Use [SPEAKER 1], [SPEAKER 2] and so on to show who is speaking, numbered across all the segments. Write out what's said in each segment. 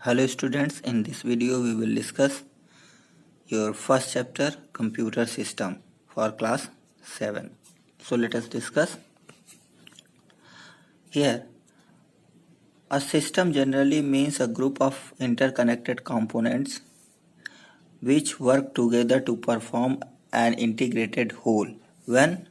[SPEAKER 1] Hello students, in this video we will discuss your first chapter computer system for class 7. So let us discuss. Here, a system generally means a group of interconnected components which work together to perform an integrated whole. When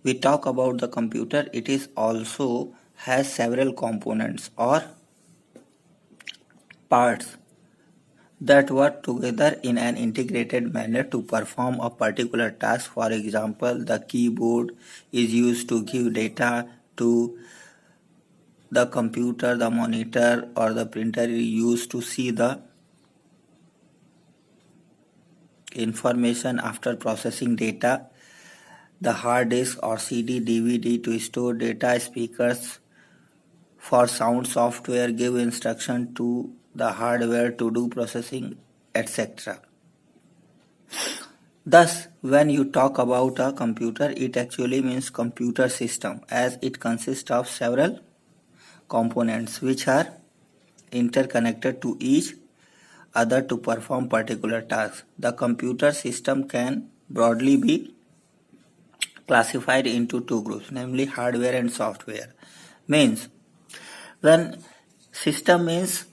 [SPEAKER 1] we talk about the computer, it is also has several components or parts that work together in an integrated manner to perform a particular task. For example, the keyboard is used to give data to the computer, the monitor or the printer is used to see the information after processing data, the hard disk or CD, DVD to store data, speakers for sound software give instruction to the hardware to do processing, etc. Thus, when you talk about a computer, it actually means computer system as it consists of several components which are interconnected to each other to perform particular tasks. The computer system can broadly be classified into two groups, namely hardware and software. Means when system means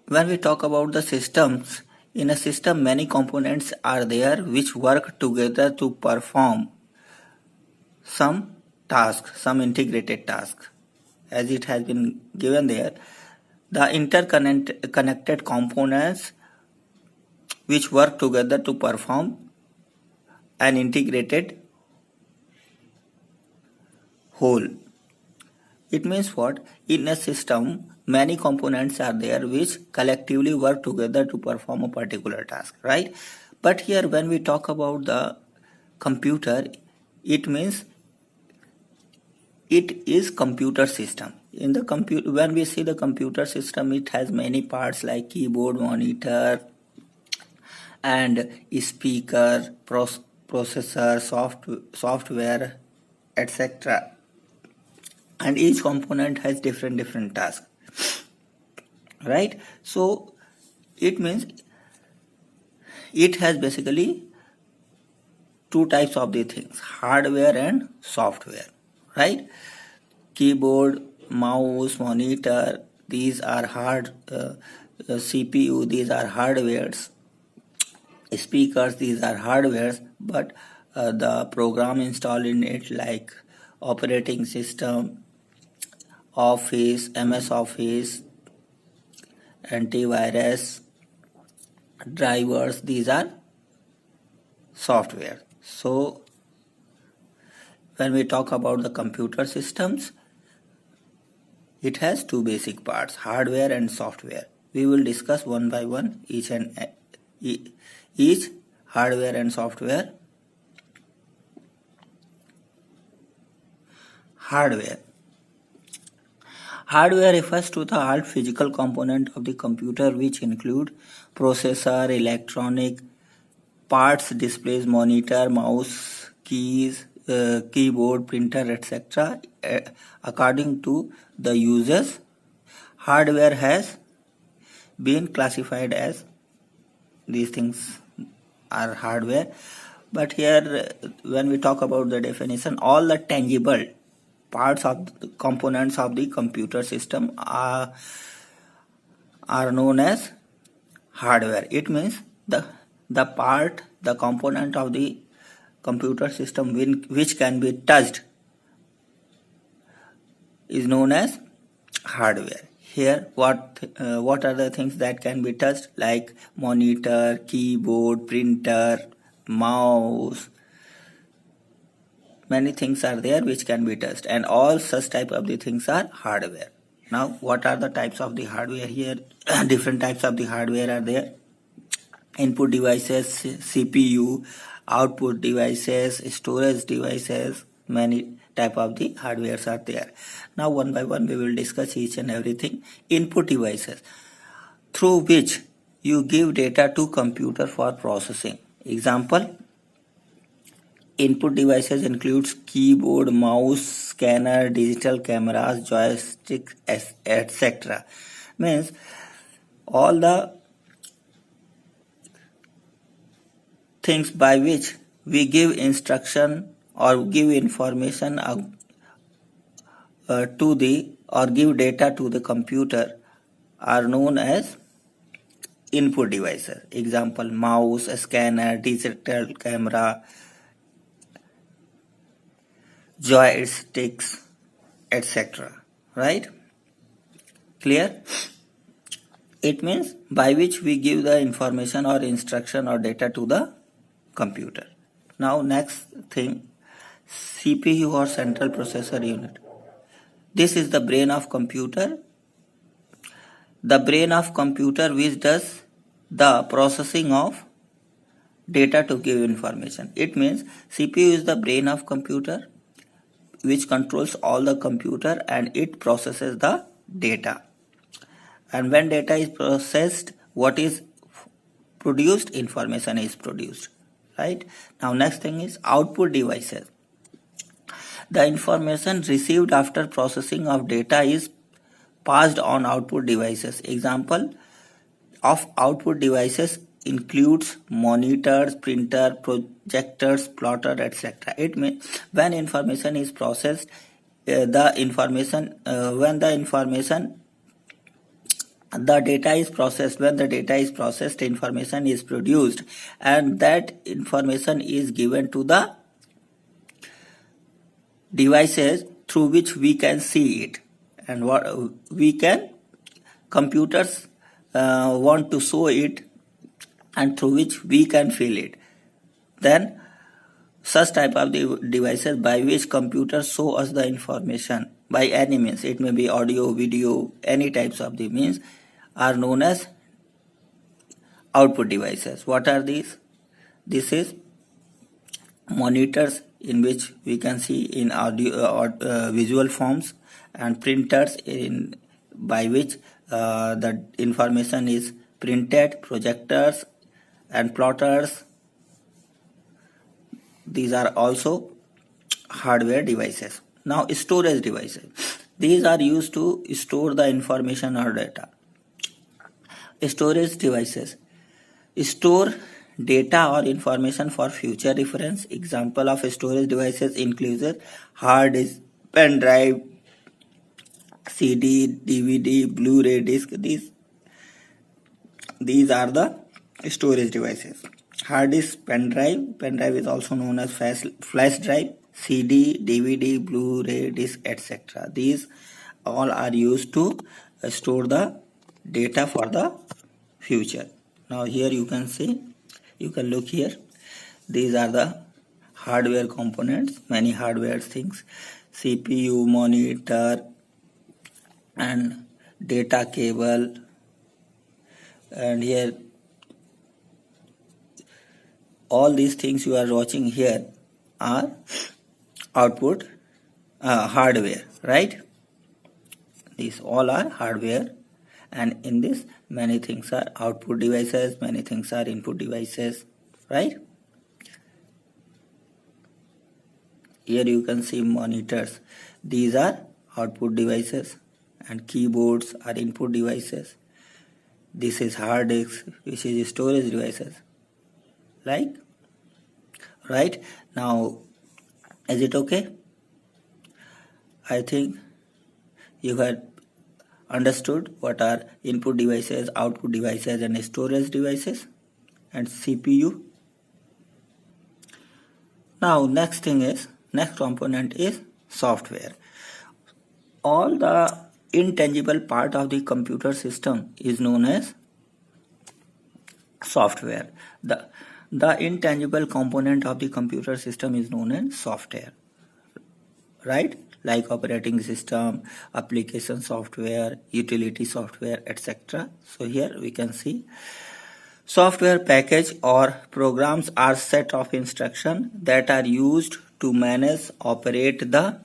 [SPEAKER 1] when we talk about the systems, in a system many components are there which work together to perform some task, some integrated task. As it has been given there, the interconnected components which work together to perform an integrated whole. It means what? In a system, many components are there which collectively work together to perform a particular task, right? But here when we talk about the computer, it means it is computer system. In the computer, when we see the computer system, it has many parts like keyboard, monitor, and speaker, processor, software, etc. And each component has different tasks, right? So it means it has basically two types of the things, hardware and software, right? Keyboard, mouse, monitor, these are CPU, these are hardwares. Speakers, these are hardwares, but the program installed in it like operating system, Office, MS Office, antivirus, drivers, these are software. So when we talk about the computer systems, it has two basic parts, hardware and software. We will discuss one by one each hardware and software. Hardware refers to the hard physical component of the computer which include processor, electronic parts, displays, monitor, mouse, keys, keyboard, printer, etc. According to the users, hardware has been classified as these things are hardware. But here when we talk about the definition, all the tangible parts of the components of the computer system are known as hardware. It means the component of the computer system which can be touched is known as hardware. Here what are the things that can be touched, like monitor, keyboard, printer, mouse. Many things are there which can be touched, and all such type of the things are hardware. Now what are the types of the hardware here? Different types of the hardware are there. Input devices, CPU, output devices, storage devices, many type of the hardwares are there. Now one by one we will discuss each and everything. Input devices, through which you give data to computer for processing. Example, Input devices includes keyboard, mouse, scanner, digital cameras, joystick, etc. Means all the things by which we give instruction or give information to the or give data to the computer are known as input devices. Example: mouse, scanner, digital camera, joysticks, etc. Right? Clear? It means by which we give the information or instruction or data to the computer. Now next thing, CPU or central processor unit. This is the brain of computer. The brain of computer which does the processing of data to give information. It means CPU is the brain of computer which controls all the computer and it processes the data. And when data is processed, what is produced? Information is produced. Right? Now next thing is output devices. The information received after processing of data is passed on output devices. Example of output devices includes monitors, printer, projectors, plotter, etc. It means when information is processed, the data is processed. When the data is processed, information is produced, and that information is given to the devices through which we can see it, and what we can computers want to show it, and through which we can feel it. Then such type of devices by which computers show us the information by any means, it may be audio, video, any types of the means, are known as output devices. What are these? This is monitors in which we can see in audio or visual forms, and printers by which the information is printed, projectors and plotters. These are also hardware devices. Now storage devices. These are used to store the information or data. Storage devices store data or information for future reference. Example of storage devices includes hard disk, pen drive, CD, DVD, Blu-ray disc. These are the storage devices. Hard disk, pen drive is also known as flash drive, CD, DVD, Blu-ray disc, etc. These all are used to store the data for the future. Now here you can see, you can look here. These are the hardware components, many hardware things: CPU, monitor, and data cable. And here all these things you are watching here are output hardware, right? These all are hardware, and in this many things are output devices, many things are input devices, right? Here you can see monitors. These are output devices, and keyboards are input devices. This is hard disk, which is storage devices. Like, right? Now, is it okay? I think you have understood what are input devices, output devices, and storage devices, and CPU. Now next component is software. All the intangible part of the computer system is known as software. The intangible component of the computer system is known as software, right? Like operating system, application software, utility software, etc. So here we can see software package or programs are set of instructions that are used to manage, operate the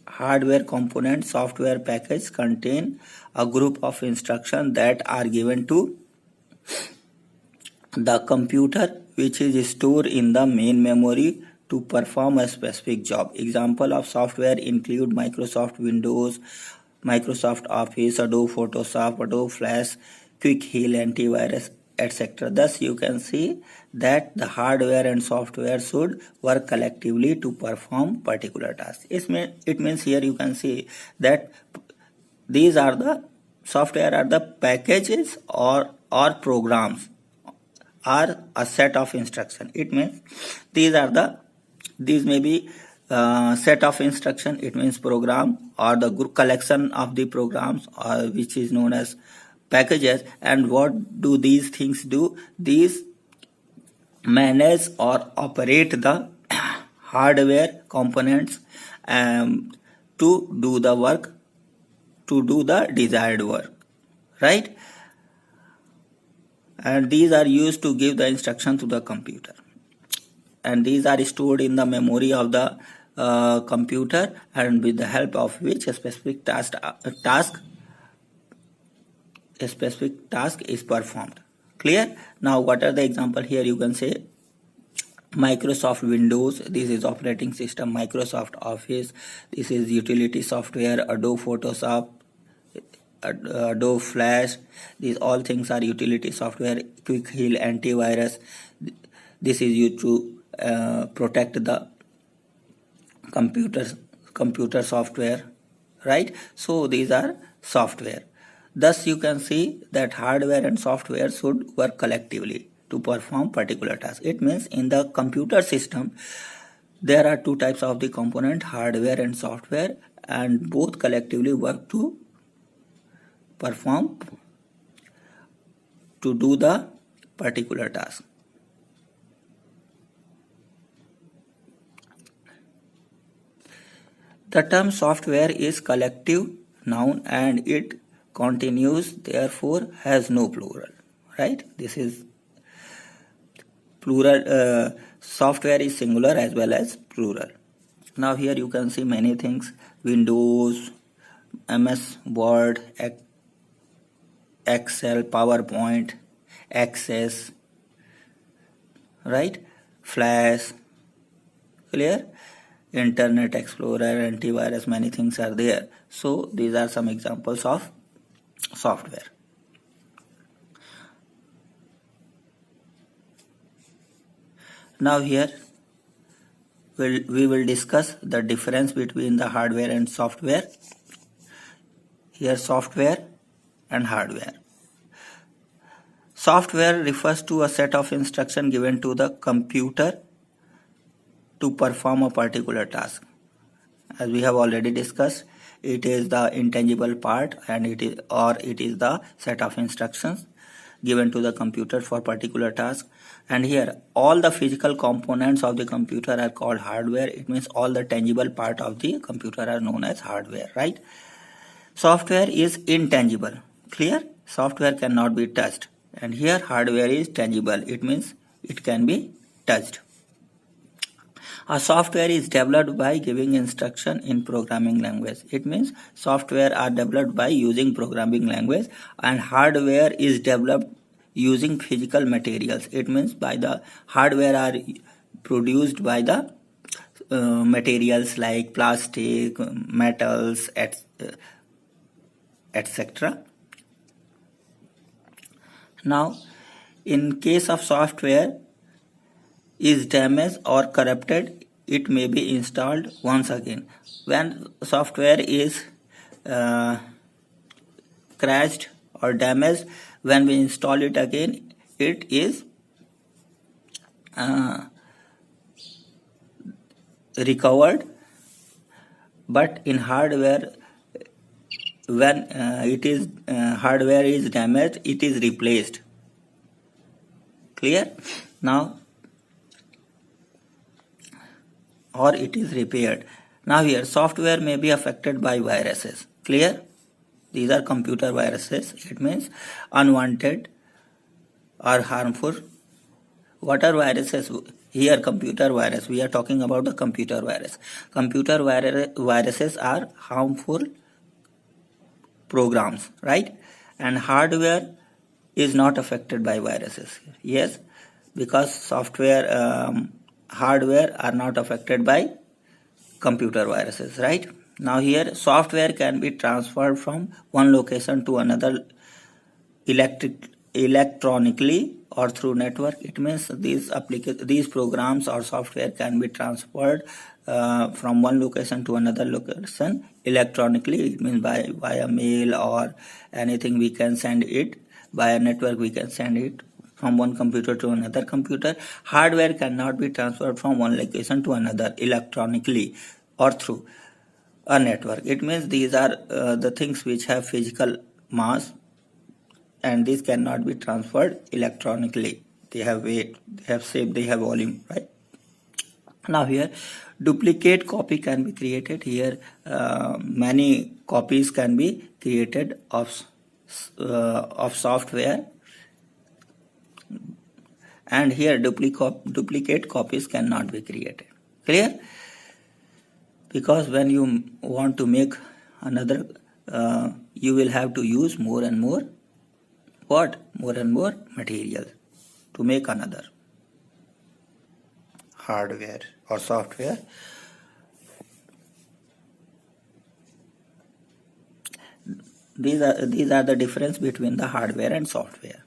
[SPEAKER 1] hardware component. Software package contain a group of instructions that are given to the computer, which is stored in the main memory to perform a specific job. Example of software include Microsoft Windows, Microsoft Office, Adobe Photoshop, Adobe Flash, Quick Heal, Antivirus, etc. Thus, you can see that the hardware and software should work collectively to perform particular tasks. It means here you can see that these are the software are the packages or programs or a set of instruction. It means these may be set of instruction. It means program or the group collection of the programs, which is known as packages. And what do these things do? These manage or operate the hardware components to do the work, to do the desired work, right? And these are used to give the instruction to the computer, and these are stored in the memory of the computer, and with the help of which a specific task is performed. Clear? Now what are the example? Here you can say Microsoft Windows, this is operating system. Microsoft Office, this is utility software. Adobe Photoshop, Adobe Flash, these all things are utility software. Quick Heal, Antivirus, this is used to protect the computer software, right? So these are software. Thus you can see that hardware and software should work collectively to perform particular task. It means in the computer system there are two types of the component, hardware and software, and both collectively work to perform, to do the particular task. The term software is collective noun and it continues, therefore has no plural, right? This is plural. Software is singular as well as plural. Now here you can see many things: Windows, MS Word, Excel, PowerPoint, Access, right? Flash. Clear? Internet Explorer, antivirus, many things are there. So these are some examples of software. Now here we will discuss the difference between the hardware and software. Here software and hardware. Software refers to a set of instructions given to the computer to perform a particular task. As we have already discussed, it is the intangible part, and it is the set of instructions given to the computer for particular task. And here all the physical components of the computer are called hardware. It means all the tangible part of the computer are known as hardware, right? Software is intangible. Clear? Software cannot be touched. And here hardware is tangible. It means it can be touched. A software is developed by giving instruction in programming language. It means software are developed by using programming language, and hardware is developed using physical materials. It means by the hardware are produced by the materials like plastic, metals, etc. Now, in case of software is damaged or corrupted, it may be installed once again. When software is crashed or damaged, when we install it again, it is recovered. But in hardware, when hardware is damaged, it is replaced. Clear? Now, or it is repaired. Now here software may be affected by viruses. Clear? These are computer viruses. It means unwanted or harmful. What are viruses? Here computer virus. We are talking about the computer virus. Computer viruses are harmful programs, right? And hardware is not affected by viruses. Yes, because software hardware are not affected by computer viruses, right? Now here software can be transferred from one location to another electronically or through network. It means these programs or software can be transferred from one location to another location electronically. It means by via mail or anything. We can send it via network. We can send it from one computer to another computer. Hardware cannot be transferred from one location to another electronically or through a network. It means these are the things which have physical mass, and these cannot be transferred electronically. They have weight, they have shape, they have volume, right? Now here duplicate copy can be created. Here many copies can be created of software, and here duplicate copies cannot be created. Clear? Because when you want to make another, you will have to use more and more material to make another hardware or software. These are the difference between the hardware and software.